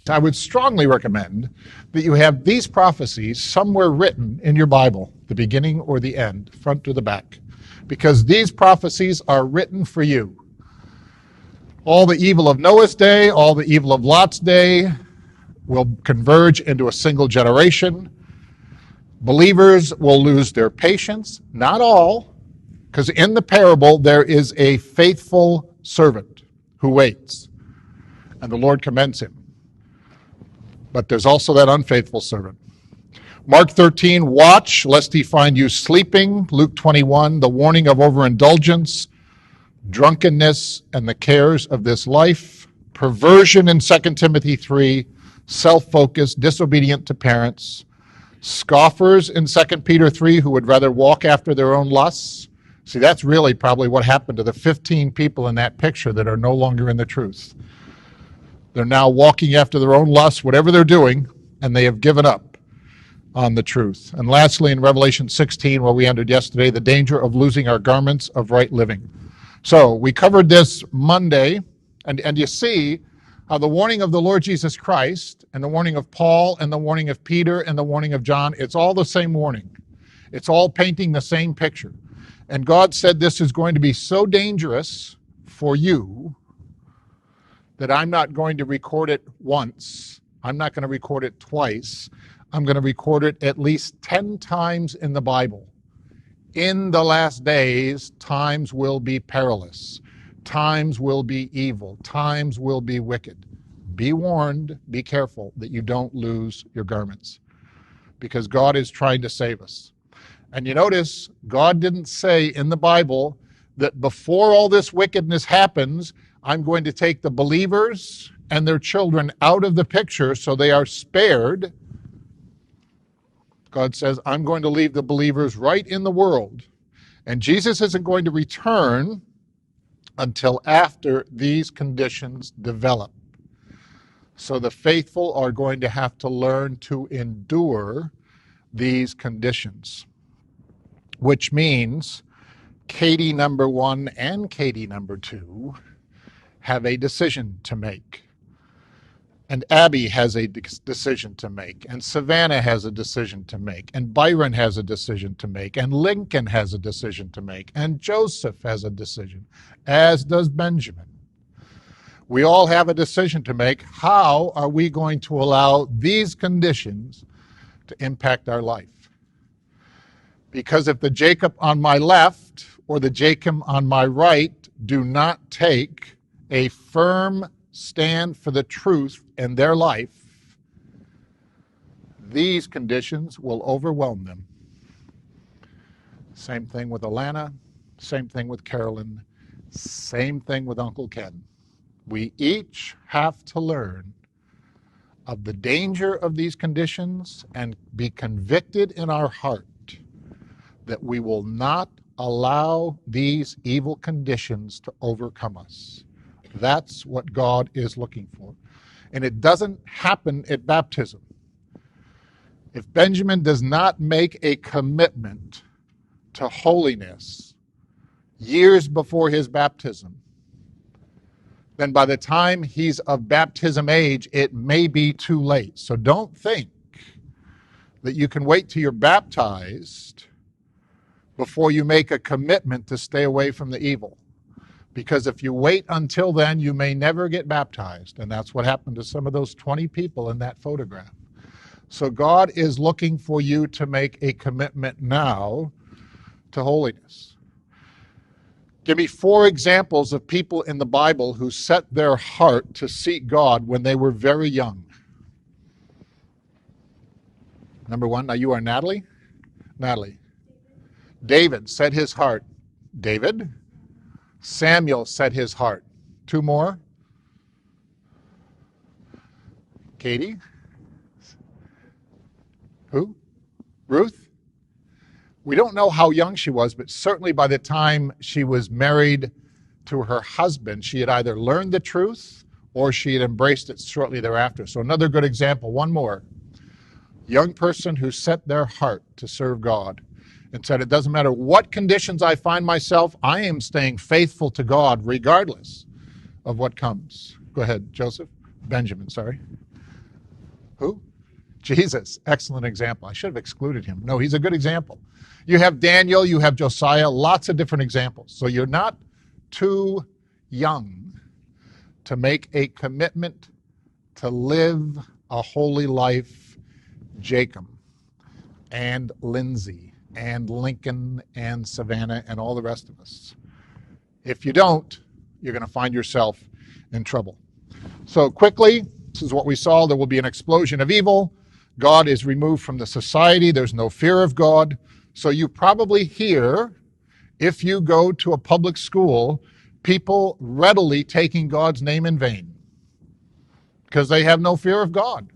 I would strongly recommend that you have these prophecies somewhere written in your Bible, the beginning or the end, front or the back, because these prophecies are written for you. All the evil of Noah's day, all the evil of Lot's day will converge into a single generation. Believers will lose their patience, not all, because in the parable there is a faithful servant who waits, and the Lord commends him. But there's also that unfaithful servant. Mark 13, watch lest he find you sleeping. Luke 21, the warning of overindulgence, drunkenness, and the cares of this life. Perversion in 2 Timothy 3, self-focused, disobedient to parents. Scoffers in 2 Peter 3 who would rather walk after their own lusts. See, that's really probably what happened to the 15 people in that picture that are no longer in the truth. They're now walking after their own lusts, whatever they're doing, and they have given up on the truth. And lastly, in Revelation 16, where we ended yesterday, the danger of losing our garments of right living. So we covered this Monday, and you see how the warning of the Lord Jesus Christ and the warning of Paul and the warning of Peter and the warning of John, it's all the same warning. It's all painting the same picture. And God said this is going to be so dangerous for you that I'm not going to record it once. I'm not going to record it twice. I'm going to record it at least 10 times in the Bible. In the last days, times will be perilous. Times will be evil. Times will be wicked. Be warned, be careful that you don't lose your garments, because God is trying to save us. And you notice, God didn't say in the Bible that before all this wickedness happens, I'm going to take the believers and their children out of the picture so they are spared. God says, I'm going to leave the believers right in the world. And Jesus isn't going to return until after these conditions develop. So the faithful are going to have to learn to endure these conditions, which means Katie number 1 and Katie number 2 have a decision to make. And Abby has a decision to make. And Savannah has a decision to make. And Byron has a decision to make. And Lincoln has a decision to make. And Joseph has a decision, as does Benjamin. We all have a decision to make. How are we going to allow these conditions to impact our life? Because if the Jacob on my left or the Jacob on my right do not take a firm stand for the truth in their life, these conditions will overwhelm them. Same thing with Alana, same thing with Carolyn, same thing with Uncle Ken. We each have to learn of the danger of these conditions and be convicted in our heart that we will not allow these evil conditions to overcome us. That's what God is looking for. And it doesn't happen at baptism. If Benjamin does not make a commitment to holiness years before his baptism, then by the time he's of baptism age, it may be too late. So don't think that you can wait till you're baptized before you make a commitment to stay away from the evil. Because if you wait until then, you may never get baptized. And that's what happened to some of those 20 people in that photograph. So God is looking for you to make a commitment now to holiness. Give me 4 examples of people in the Bible who set their heart to seek God when they were very young. Number 1, now you are Natalie? Natalie. David set his heart. David. Samuel set his heart. 2 more. Katie. Who? Ruth. We don't know how young she was, but certainly by the time she was married to her husband, she had either learned the truth or she had embraced it shortly thereafter. So another good example, one more. Young person who set their heart to serve God and said, it doesn't matter what conditions I find myself, I am staying faithful to God regardless of what comes. Go ahead, Joseph. Benjamin, sorry. Who? Jesus. Excellent example. I should have excluded him. No, he's a good example. You have Daniel, you have Josiah, lots of different examples. So you're not too young to make a commitment to live a holy life. Jacob and Lindsay and Lincoln and Savannah and all the rest of us. If you don't, you're going to find yourself in trouble. So quickly, this is what we saw. There will be an explosion of evil. God is removed from the society. There's no fear of God. So you probably hear, if you go to a public school, people readily taking God's name in vain because they have no fear of God.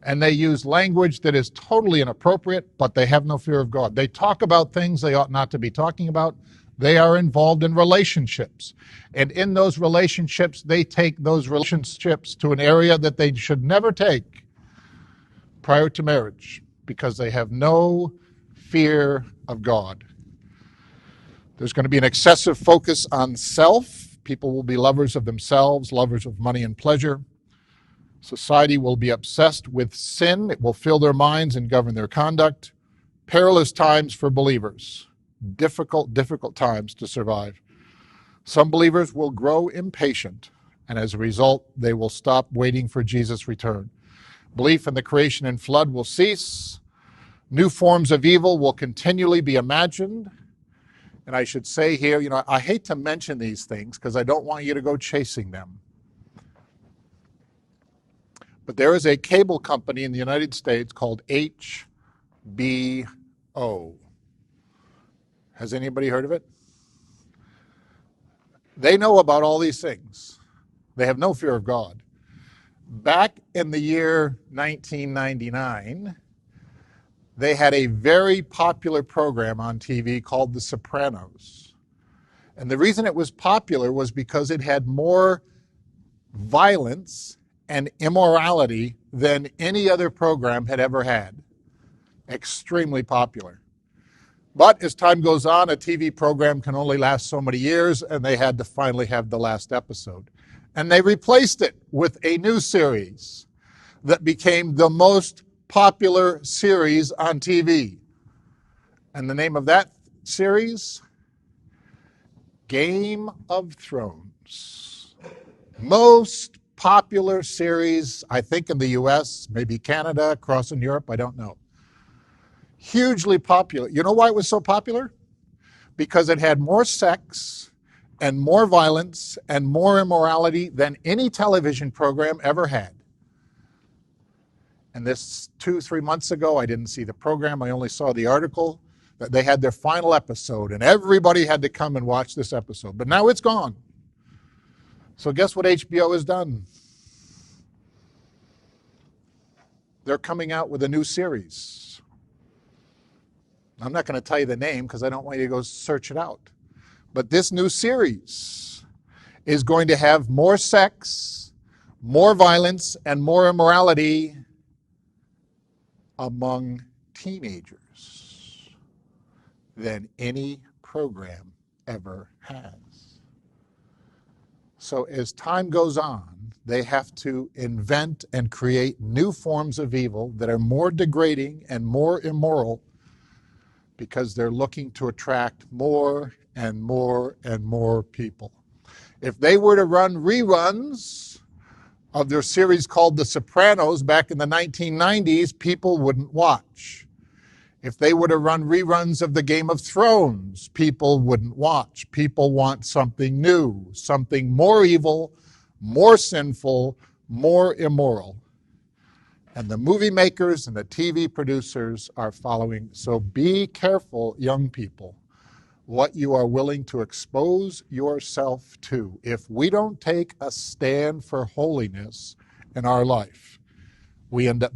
And they use language that is totally inappropriate, but they have no fear of God. They talk about things they ought not to be talking about. They are involved in relationships. And in those relationships, they take those relationships to an area that they should never take prior to marriage because they have no fear of God. There's going to be an excessive focus on self. People will be lovers of themselves, lovers of money and pleasure. Society will be obsessed with sin. It will fill their minds and govern their conduct. Perilous times for believers. Difficult times to survive. Some believers will grow impatient, and as a result, they will stop waiting for Jesus' return. Belief in the creation and flood will cease. New forms of evil will continually be imagined. And I should say here, I hate to mention these things because I don't want you to go chasing them. But there is a cable company in the United States called HBO. Has anybody heard of it? They know about all these things. They have no fear of God. Back in the year 1999, they had a very popular program on TV called The Sopranos. And the reason it was popular was because it had more violence and immorality than any other program had ever had. Extremely popular. But as time goes on, a TV program can only last so many years, and they had to finally have the last episode. And they replaced it with a new series that became the most popular series on TV. And the name of that series? Game of Thrones. Most popular series, I think, in the US, maybe Canada, across in Europe, I don't know. Hugely popular. You know why it was so popular? Because it had more sex and more violence and more immorality than any television program ever had. And this 2-3 months ago, I didn't see the program, I only saw the article, that they had their final episode, and everybody had to come and watch this episode. But now it's gone. So guess what HBO has done? They're coming out with a new series. I'm not going to tell you the name because I don't want you to go search it out. But this new series is going to have more sex, more violence, and more immorality among teenagers than any program ever has. So as time goes on, they have to invent and create new forms of evil that are more degrading and more immoral because they're looking to attract more and more and more people. If they were to run reruns of their series called The Sopranos back in the 1990s, people wouldn't watch. If they were to run reruns of the Game of Thrones, people wouldn't watch. People want something new, something more evil, more sinful, more immoral. And the movie makers and the TV producers are following. So be careful, young people, what you are willing to expose yourself to. If we don't take a stand for holiness in our life, we end up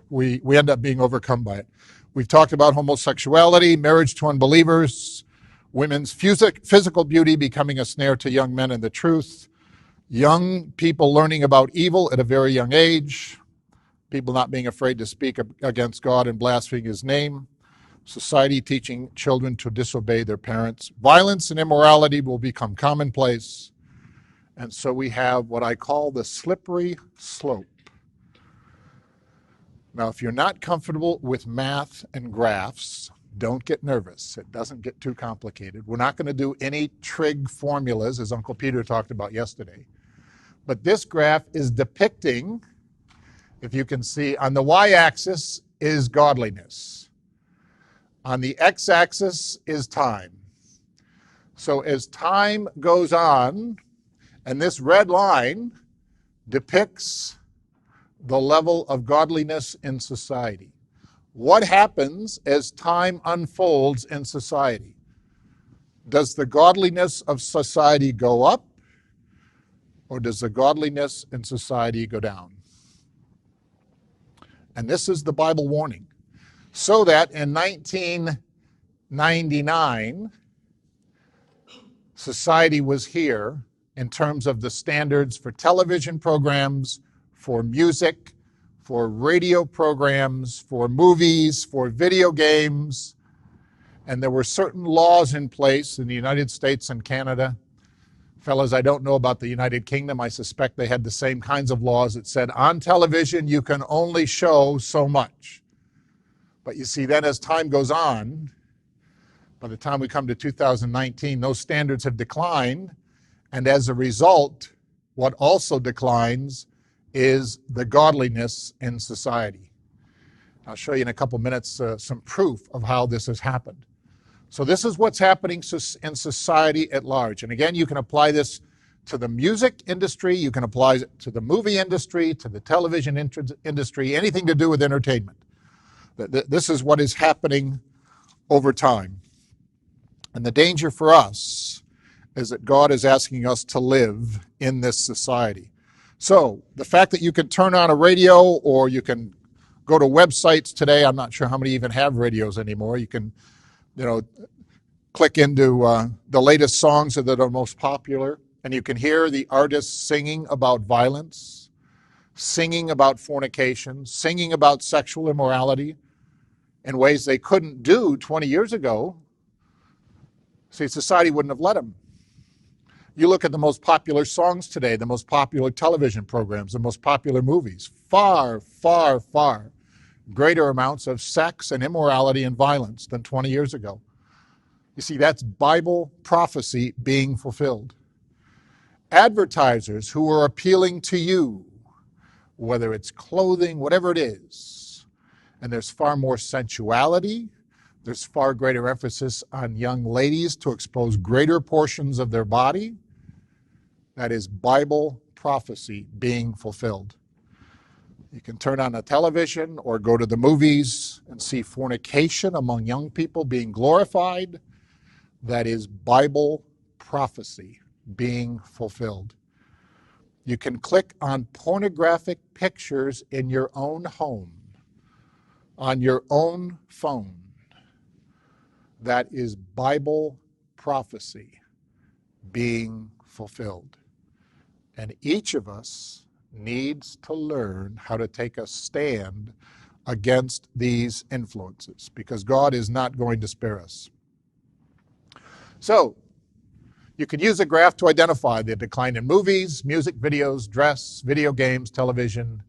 we end up being overcome by it. We've talked about homosexuality, marriage to unbelievers, women's physical beauty becoming a snare to young men in the truth, young people learning about evil at a very young age, people not being afraid to speak against God and blaspheme his name, society teaching children to disobey their parents. Violence and immorality will become commonplace. And so we have what I call the slippery slope. Now, if you're not comfortable with math and graphs, don't get nervous. It doesn't get too complicated. We're not going to do any trig formulas, as Uncle Peter talked about yesterday. But this graph is depicting, if you can see, on the y-axis is godliness. On the x-axis is time. So as time goes on, and this red line depicts the level of godliness in society. What happens as time unfolds in society? Does the godliness of society go up, or does the godliness in society go down? And this is the Bible warning. So that in 1999, society was here in terms of the standards for television programs, for music, for radio programs, for movies, for video games. And there were certain laws in place in the United States and Canada. Fellas, I don't know about the United Kingdom. I suspect they had the same kinds of laws that said on television you can only show so much. But you see, then as time goes on, by the time we come to 2019, those standards have declined. And as a result, what also declines is the godliness in society. I'll show you in a couple minutes some proof of how this has happened. So this is what's happening in society at large. And again, you can apply this to the music industry, you can apply it to the movie industry, to the television industry, anything to do with entertainment. This is what is happening over time. And the danger for us is that God is asking us to live in this society. So the fact that you can turn on a radio or you can go to websites today, I'm not sure how many even have radios anymore. You can, click into the latest songs that are most popular, and you can hear the artists singing about violence, singing about fornication, singing about sexual immorality in ways they couldn't do 20 years ago. See, society wouldn't have let them. You look at the most popular songs today, the most popular television programs, the most popular movies, far, far, far greater amounts of sex and immorality and violence than 20 years ago. You see, that's Bible prophecy being fulfilled. Advertisers who are appealing to you, whether it's clothing, whatever it is, and there's far more sensuality, there's far greater emphasis on young ladies to expose greater portions of their body. That is Bible prophecy being fulfilled. You can turn on a television or go to the movies and see fornication among young people being glorified. That is Bible prophecy being fulfilled. You can click on pornographic pictures in your own home, on your own phone. That is Bible prophecy being fulfilled. And each of us needs to learn how to take a stand against these influences, because God is not going to spare us. So, you can use a graph to identify the decline in movies, music videos, dress, video games, television.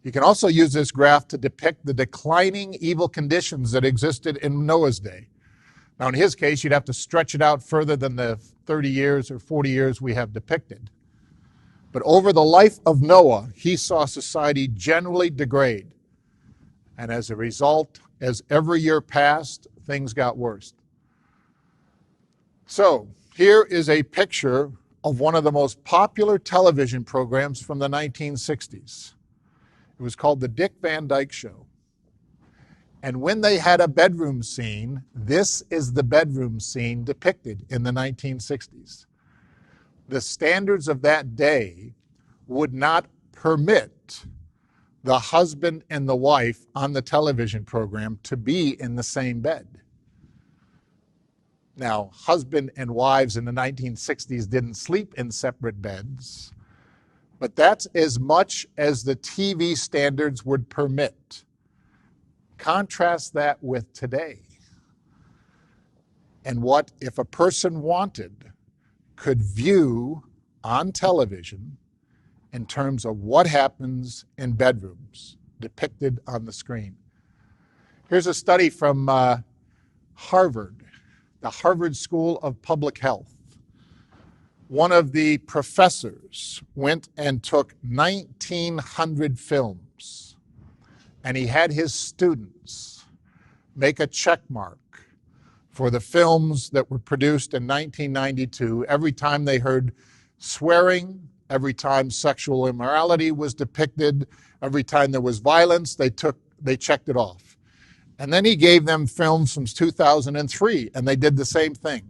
You can also use this graph to depict the declining evil conditions that existed in Noah's day. Now, in his case, you'd have to stretch it out further than the 30 years or 40 years we have depicted. But over the life of Noah, he saw society generally degrade. And as a result, as every year passed, things got worse. So, here is a picture of one of the most popular television programs from the 1960s. It was called The Dick Van Dyke Show. And when they had a bedroom scene, this is the bedroom scene depicted in the 1960s. The standards of that day would not permit the husband and the wife on the television program to be in the same bed. Now, husband and wives in the 1960s didn't sleep in separate beds, but that's as much as the TV standards would permit. Contrast that with today. And what if a person wanted could view on television in terms of what happens in bedrooms, depicted on the screen. Here's a study from Harvard, the Harvard School of Public Health. One of the professors went and took 1,900 films, and he had his students make a check mark for the films that were produced in 1992. Every time they heard swearing, every time sexual immorality was depicted, every time there was violence, they checked it off. And then he gave them films from 2003, and they did the same thing.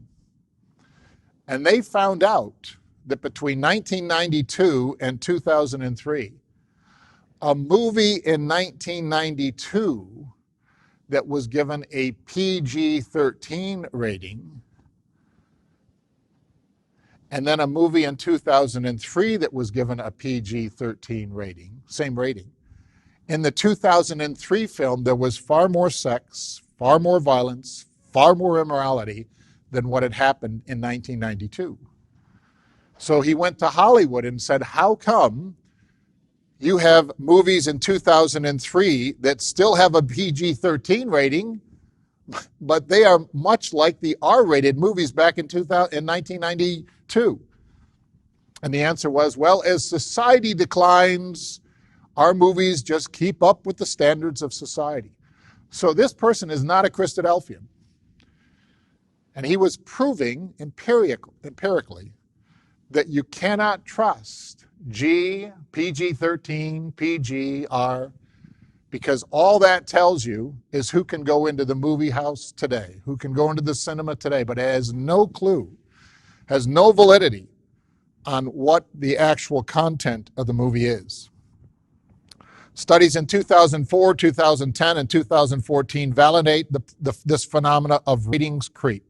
And they found out that between 1992 and 2003, a movie in 1992 that was given a PG-13 rating, and then a movie in 2003 that was given a PG-13 rating, same rating. In the 2003 film, there was far more sex, far more violence, far more immorality than what had happened in 1992. So he went to Hollywood and said, how come you have movies in 2003 that still have a PG-13 rating, but they are much like the R-rated movies back in 1992? And the answer was, well, as society declines, our movies just keep up with the standards of society. So this person is not a Christadelphian. And he was proving empirically that you cannot trust PG-13, PG, R, because all that tells you is who can go into the movie house today, who can go into the cinema today, but it has no clue, has no validity on what the actual content of the movie is. Studies in 2004, 2010, and 2014 validate this phenomena of ratings creep.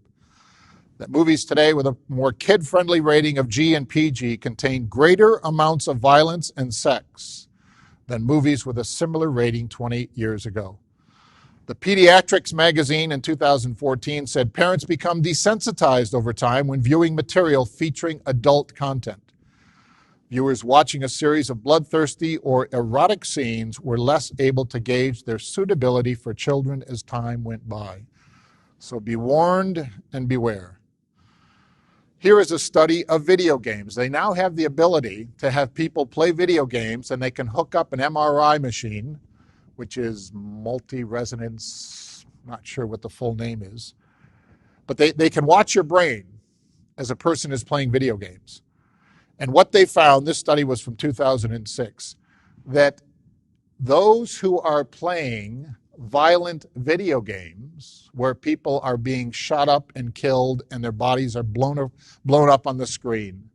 That movies today with a more kid-friendly rating of G and PG contain greater amounts of violence and sex than movies with a similar rating 20 years ago. The Pediatrics magazine in 2014 said parents become desensitized over time when viewing material featuring adult content. Viewers watching a series of bloodthirsty or erotic scenes were less able to gauge their suitability for children as time went by. So be warned and beware. Here is a study of video games. They now have the ability to have people play video games, and they can hook up an MRI machine, which is multi-resonance, not sure what the full name is. But they can watch your brain as a person is playing video games. And what they found, this study was from 2006, that those who are playing violent video games where people are being shot up and killed and their bodies are blown up on the screen,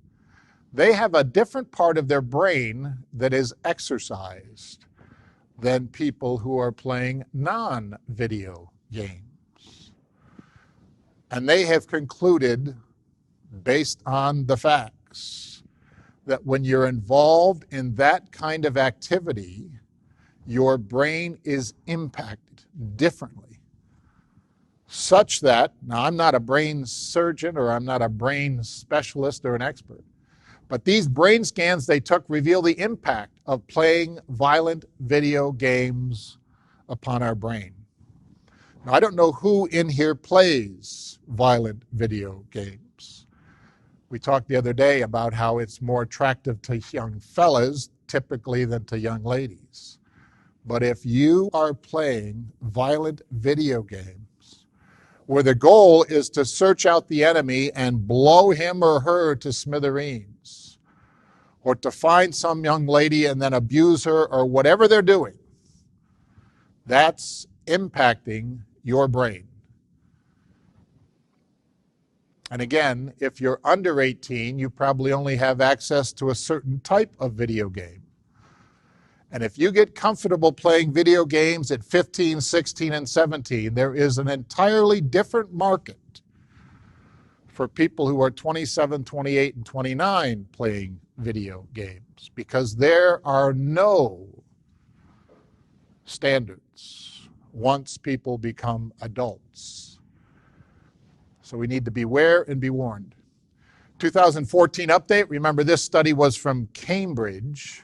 they have a different part of their brain that is exercised than people who are playing non-video games. And they have concluded, based on the facts, that when you're involved in that kind of activity, your brain is impacted differently, such that, now I'm not a brain surgeon or I'm not a brain specialist or an expert, but these brain scans they took reveal the impact of playing violent video games upon our brain. Now, I don't know who in here plays violent video games. We talked the other day about how it's more attractive to young fellas typically than to young ladies. But if you are playing violent video games where the goal is to search out the enemy and blow him or her to smithereens, or to find some young lady and then abuse her or whatever they're doing, that's impacting your brain. And again, if you're under 18, you probably only have access to a certain type of video game. And if you get comfortable playing video games at 15, 16, and 17, there is an entirely different market for people who are 27, 28, and 29 playing video games, because there are no standards once people become adults. So we need to beware and be warned. 2014 update, remember this study was from Cambridge.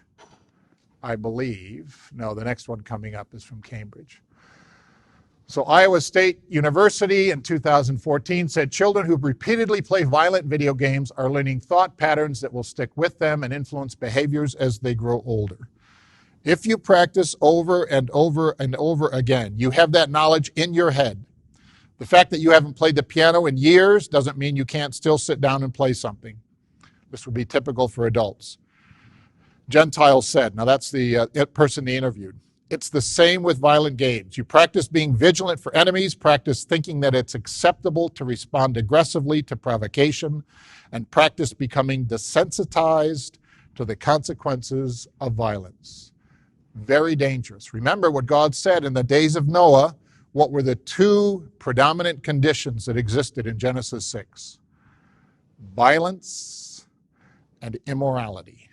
I believe. No, the next one coming up is from Cambridge. So Iowa State University in 2014 said children who repeatedly play violent video games are learning thought patterns that will stick with them and influence behaviors as they grow older. If you practice over and over and over again, you have that knowledge in your head. The fact that you haven't played the piano in years doesn't mean you can't still sit down and play something. This would be typical for adults. Gentile said, now that's the person they interviewed, it's the same with violent games. You practice being vigilant for enemies, practice thinking that it's acceptable to respond aggressively to provocation, and practice becoming desensitized to the consequences of violence. Very dangerous. Remember what God said in the days of Noah, what were the two predominant conditions that existed in Genesis 6? Violence and immorality.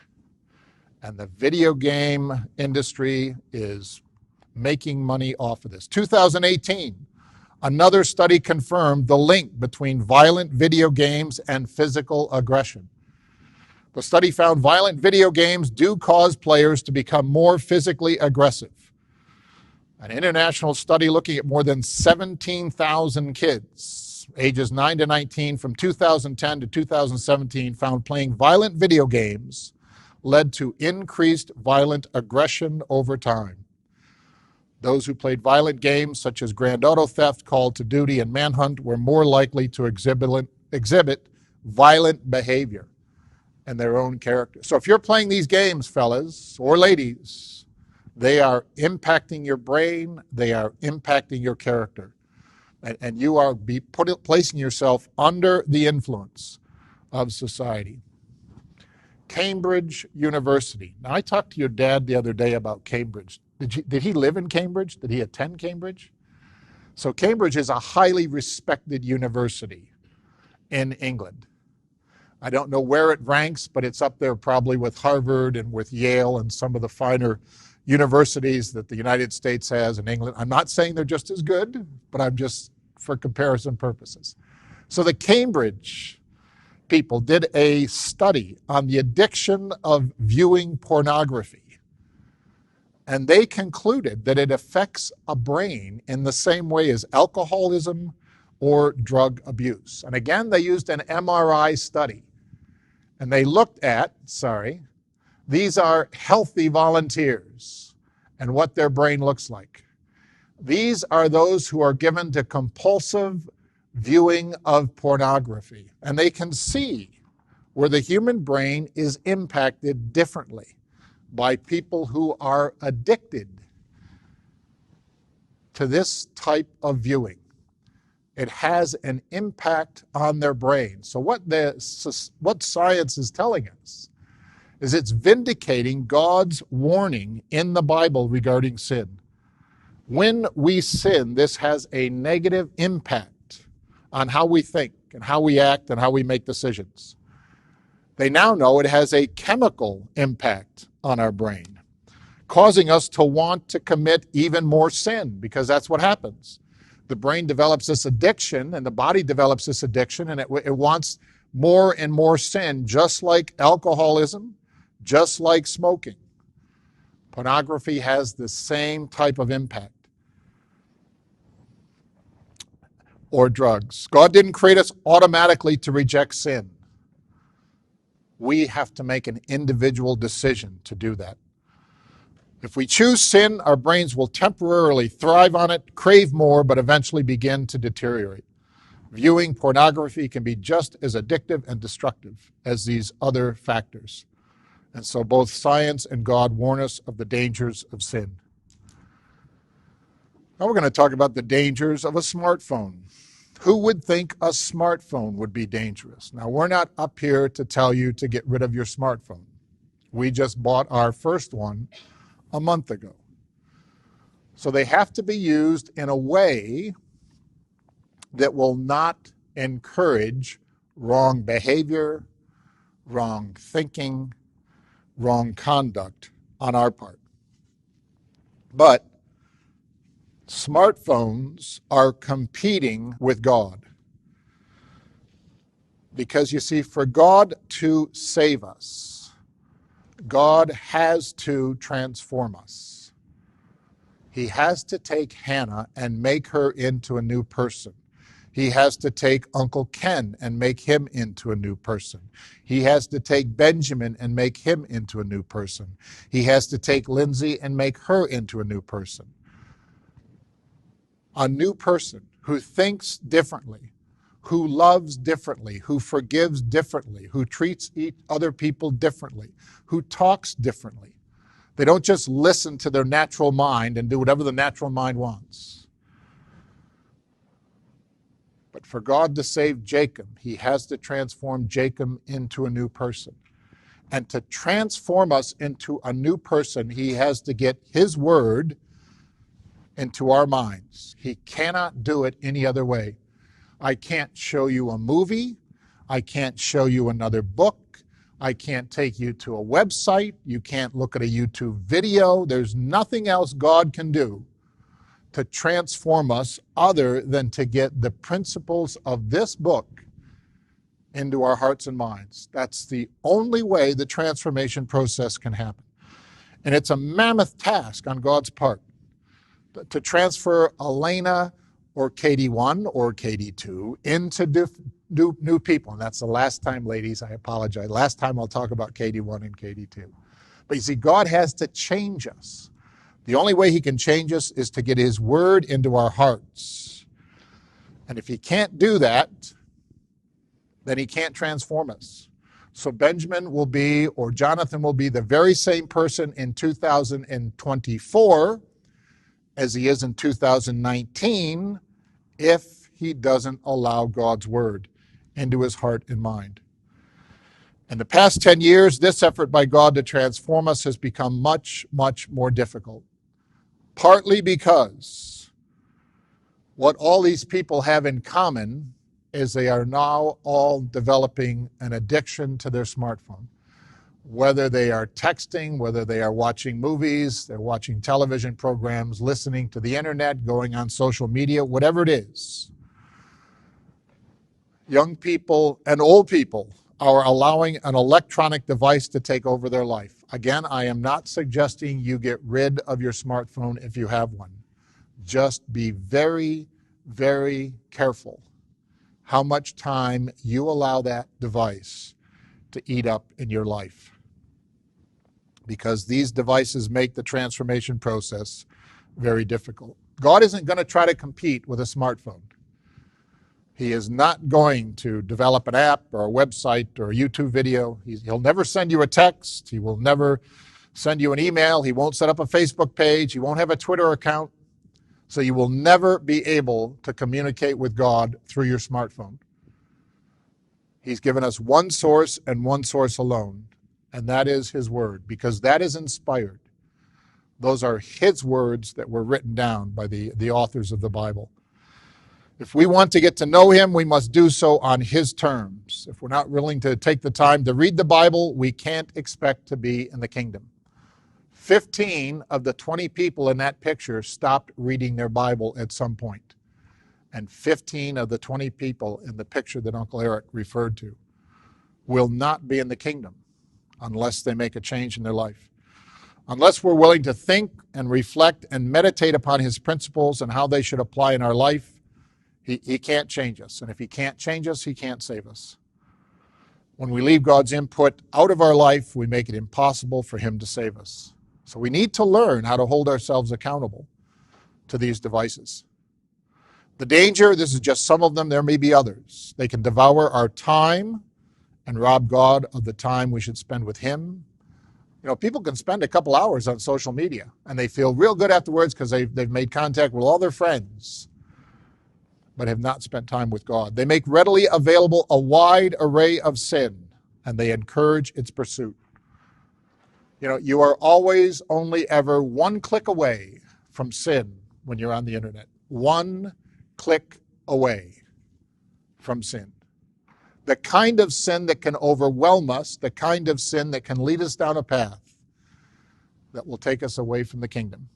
And the video game industry is making money off of this. 2018, another study confirmed the link between violent video games and physical aggression. The study found violent video games do cause players to become more physically aggressive. An international study looking at more than 17,000 kids, ages 9 to 19, from 2010 to 2017, found playing violent video games led to increased violent aggression over time. Those who played violent games such as Grand Auto Theft, Call to Duty, and Manhunt were more likely to exhibit violent behavior and their own character. So if you're playing these games, fellas or ladies, they are impacting your brain, they are impacting your character, and you are placing yourself under the influence of society. Cambridge University. Now, I talked to your dad the other day about Cambridge. Did he live in Cambridge? Did he attend Cambridge? So Cambridge is a highly respected university in England. I don't know where it ranks, but it's up there probably with Harvard and with Yale and some of the finer universities that the United States has in England. I'm not saying they're just as good, but I'm just for comparison purposes. So the Cambridge people did a study on the addiction of viewing pornography. And they concluded that it affects a brain in the same way as alcoholism or drug abuse. And again, they used an MRI study. And they looked at, these are healthy volunteers and what their brain looks like. These are those who are given to compulsive viewing of pornography. And they can see where the human brain is impacted differently by people who are addicted to this type of viewing. It has an impact on their brain. So what science is telling us is it's vindicating God's warning in the Bible regarding sin. When we sin, this has a negative impact on how we think and how we act and how we make decisions. They now know it has a chemical impact on our brain, causing us to want to commit even more sin, because that's what happens. The brain develops this addiction and the body develops this addiction, and it wants more and more sin, just like alcoholism, just like smoking. Pornography has the same type of impact. Or drugs. God didn't create us automatically to reject sin. We have to make an individual decision to do that. If we choose sin, our brains will temporarily thrive on it, crave more, but eventually begin to deteriorate. Viewing pornography can be just as addictive and destructive as these other factors. And so both science and God warn us of the dangers of sin. Now we're going to talk about the dangers of a smartphone. Who would think a smartphone would be dangerous? Now, we're not up here to tell you to get rid of your smartphone. We just bought our first one a month ago. So they have to be used in a way that will not encourage wrong behavior, wrong thinking, wrong conduct on our part. But smartphones are competing with God. Because you see, for God to save us, God has to transform us. He has to take Hannah and make her into a new person. He has to take Uncle Ken and make him into a new person. He has to take Benjamin and make him into a new person. He has to take Lindsay and make her into a new person. A new person who thinks differently, who loves differently, who forgives differently, who treats other people differently, who talks differently. They don't just listen to their natural mind and do whatever the natural mind wants. But for God to save Jacob, he has to transform Jacob into a new person. And to transform us into a new person, he has to get his word into our minds. He cannot do it any other way. I can't show you a movie. I can't show you another book. I can't take you to a website. You can't look at a YouTube video. There's nothing else God can do to transform us other than to get the principles of this book into our hearts and minds. That's the only way the transformation process can happen. And it's a mammoth task on God's part to transfer Elena or KD1 or KD2 into new people. And that's the last time, ladies, I apologize. Last time I'll talk about KD1 and KD2. But you see, God has to change us. The only way he can change us is to get his word into our hearts. And if he can't do that, then he can't transform us. So Benjamin will be, or Jonathan will be, the very same person in 2024 as he is in 2019 if he doesn't allow God's word into his heart and mind. In the past 10 years, this effort by God to transform us has become much, much more difficult. Partly because what all these people have in common is they are now all developing an addiction to their smartphone. Whether they are texting, whether they are watching movies, they're watching television programs, listening to the internet, going on social media, whatever it is. Young people and old people are allowing an electronic device to take over their life. Again, I am not suggesting you get rid of your smartphone if you have one. Just be very, very careful how much time you allow that device to eat up in your life. Because these devices make the transformation process very difficult. God isn't going to try to compete with a smartphone. He is not going to develop an app or a website or a YouTube video. He'll never send you a text. He will never send you an email. He won't set up a Facebook page. He won't have a Twitter account. So you will never be able to communicate with God through your smartphone. He's given us one source and one source alone, and that is his word, because that is inspired. Those are his words that were written down by the authors of the Bible. If we want to get to know him, we must do so on his terms. If we're not willing to take the time to read the Bible, we can't expect to be in the kingdom. 15 of the 20 people in that picture stopped reading their Bible at some point. And 15 of the 20 people in the picture that Uncle Eric referred to will not be in the kingdom unless they make a change in their life. Unless we're willing to think and reflect and meditate upon his principles and how they should apply in our life, he can't change us. And if he can't change us, he can't save us. When we leave God's input out of our life, we make it impossible for him to save us. So we need to learn how to hold ourselves accountable to these devices. The danger, this is just some of them, there may be others. They can devour our time and rob God of the time we should spend with him. You know, people can spend a couple hours on social media and they feel real good afterwards because they've made contact with all their friends, but have not spent time with God. They make readily available a wide array of sin, and they encourage its pursuit. You know, you are always only ever one click away from sin when you're on the internet. One click away from sin. The kind of sin that can overwhelm us, the kind of sin that can lead us down a path that will take us away from the kingdom.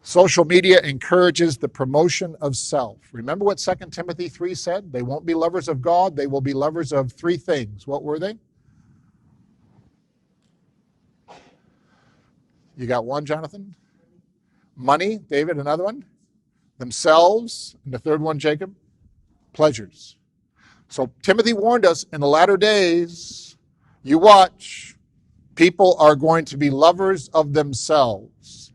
Social media encourages the promotion of self. Remember what 2 Timothy 3 said? They won't be lovers of God, they will be lovers of three things. What were they? You got one, Jonathan? Money. David, another one? Themselves. And the third one, Jacob? Pleasures. So Timothy warned us, in the latter days, you watch, people are going to be lovers of themselves.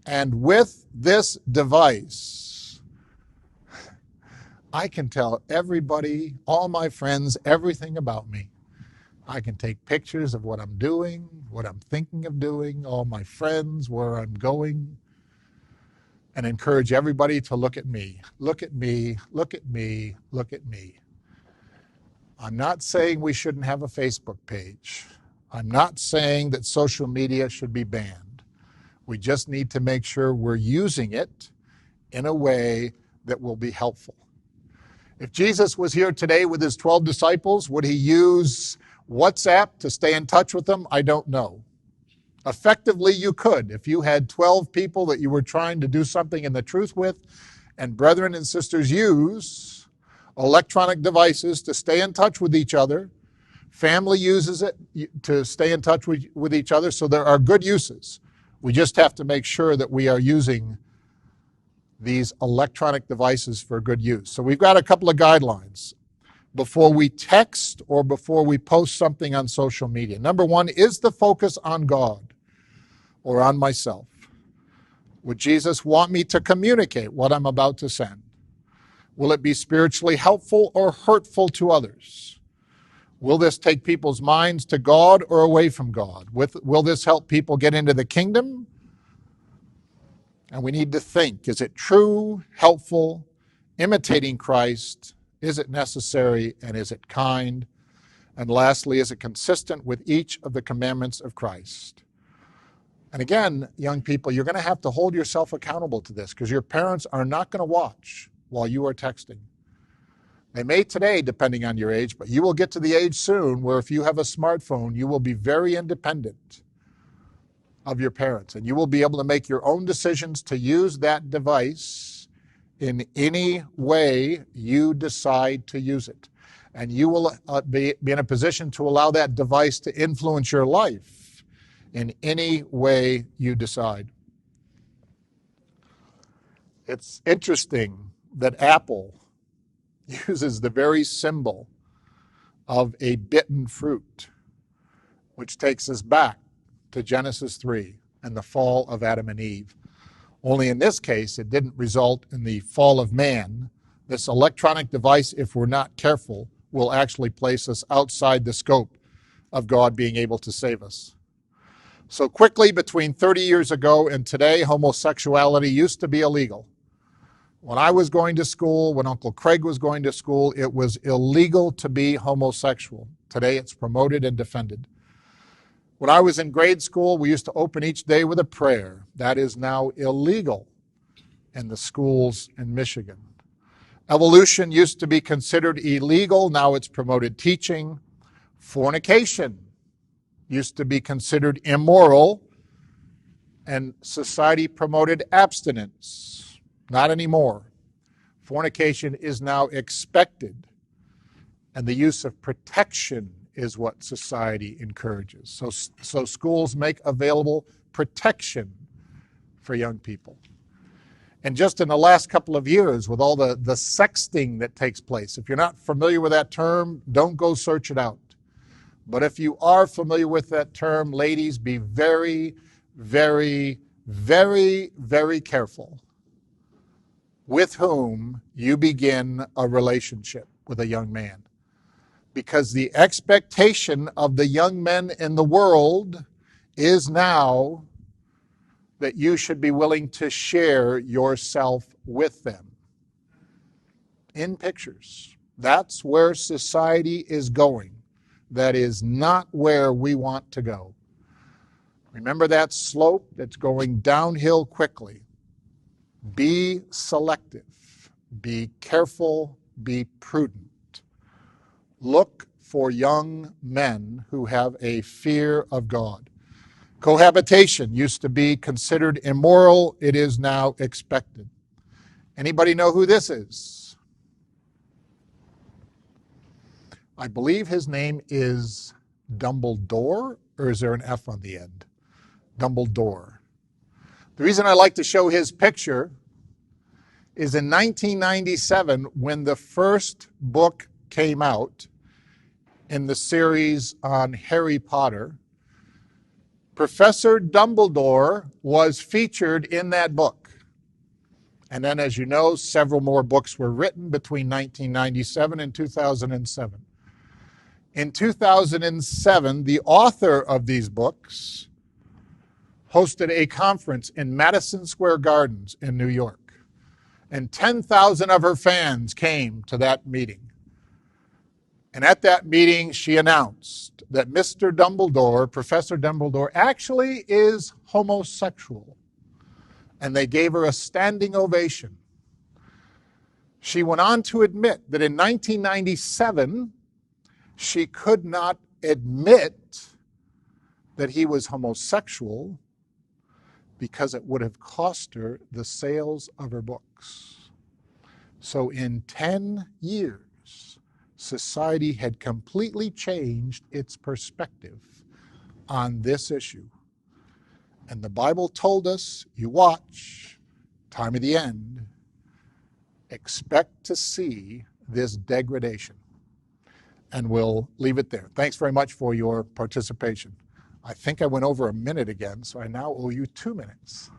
And with this device, I can tell everybody, all my friends, everything about me. I can take pictures of what I'm doing, what I'm thinking of doing, all my friends, where I'm going, and encourage everybody to look at me. Look at me, look at me, look at me. I'm not saying we shouldn't have a Facebook page. I'm not saying that social media should be banned. We just need to make sure we're using it in a way that will be helpful. If Jesus was here today with his 12 disciples, would he use WhatsApp to stay in touch with them? I don't know. Effectively, you could. If you had 12 people that you were trying to do something in the truth with, and brethren and sisters use electronic devices to stay in touch with each other, family uses it to stay in touch with each other, so there are good uses. We just have to make sure that we are using these electronic devices for good use. So we've got a couple of guidelines before we text or before we post something on social media. Number one, is the focus on God or on myself? Would Jesus want me to communicate what I'm about to send? Will it be spiritually helpful or hurtful to others? Will this take people's minds to God or away from God? Will this help people get into the kingdom? And we need to think, is it true, helpful, imitating Christ? Is it necessary, and is it kind? And lastly, is it consistent with each of the commandments of Christ? And again, young people, you're going to have to hold yourself accountable to this, because your parents are not going to watch while you are texting. They may today, depending on your age, but you will get to the age soon where if you have a smartphone, you will be very independent of your parents, and you will be able to make your own decisions to use that device in any way you decide to use it. And you will be in a position to allow that device to influence your life in any way you decide. It's interesting that Apple uses the very symbol of a bitten fruit, which takes us back to Genesis 3 and the fall of Adam and Eve. Only in this case, it didn't result in the fall of man. This electronic device, if we're not careful, will actually place us outside the scope of God being able to save us. So quickly, between 30 years ago and today, homosexuality used to be illegal. When I was going to school, when Uncle Craig was going to school, it was illegal to be homosexual. Today, it's promoted and defended. When I was in grade school, we used to open each day with a prayer. That is now illegal in the schools in Michigan. Evolution used to be considered illegal. Now it's promoted teaching. Fornication used to be considered immoral, and society promoted abstinence. Not anymore. Fornication is now expected, and the use of protection is what society encourages. So schools make available protection for young people. And just in the last couple of years, with all the sexting that takes place, if you're not familiar with that term, don't go search it out. But if you are familiar with that term, ladies, be very, very, very, very careful with whom you begin a relationship with a young man. Because the expectation of the young men in the world is now that you should be willing to share yourself with them in pictures. That's where society is going. That is not where we want to go. Remember that slope that's going downhill quickly. Be selective. Be careful. Be prudent. Look for young men who have a fear of God. Cohabitation used to be considered immoral. It is now expected. Anybody know who this is? I believe his name is Dumbledore, or is there an F on the end? Dumbledore. The reason I like to show his picture is in 1997, when the first book came out in the series on Harry Potter, Professor Dumbledore was featured in that book. And then, as you know, several more books were written between 1997 and 2007. In 2007, the author of these books hosted a conference in Madison Square Gardens in New York. And 10,000 of her fans came to that meeting. And at that meeting, she announced that Mr. Dumbledore, Professor Dumbledore, actually is homosexual. And they gave her a standing ovation. She went on to admit that in 1997, she could not admit that he was homosexual because it would have cost her the sales of her books. So in 10 years, society had completely changed its perspective on this issue. And the Bible told us, you watch, time of the end, expect to see this degradation. And we'll leave it there. Thanks very much for your participation. I think I went over a minute again, so I now owe you 2 minutes.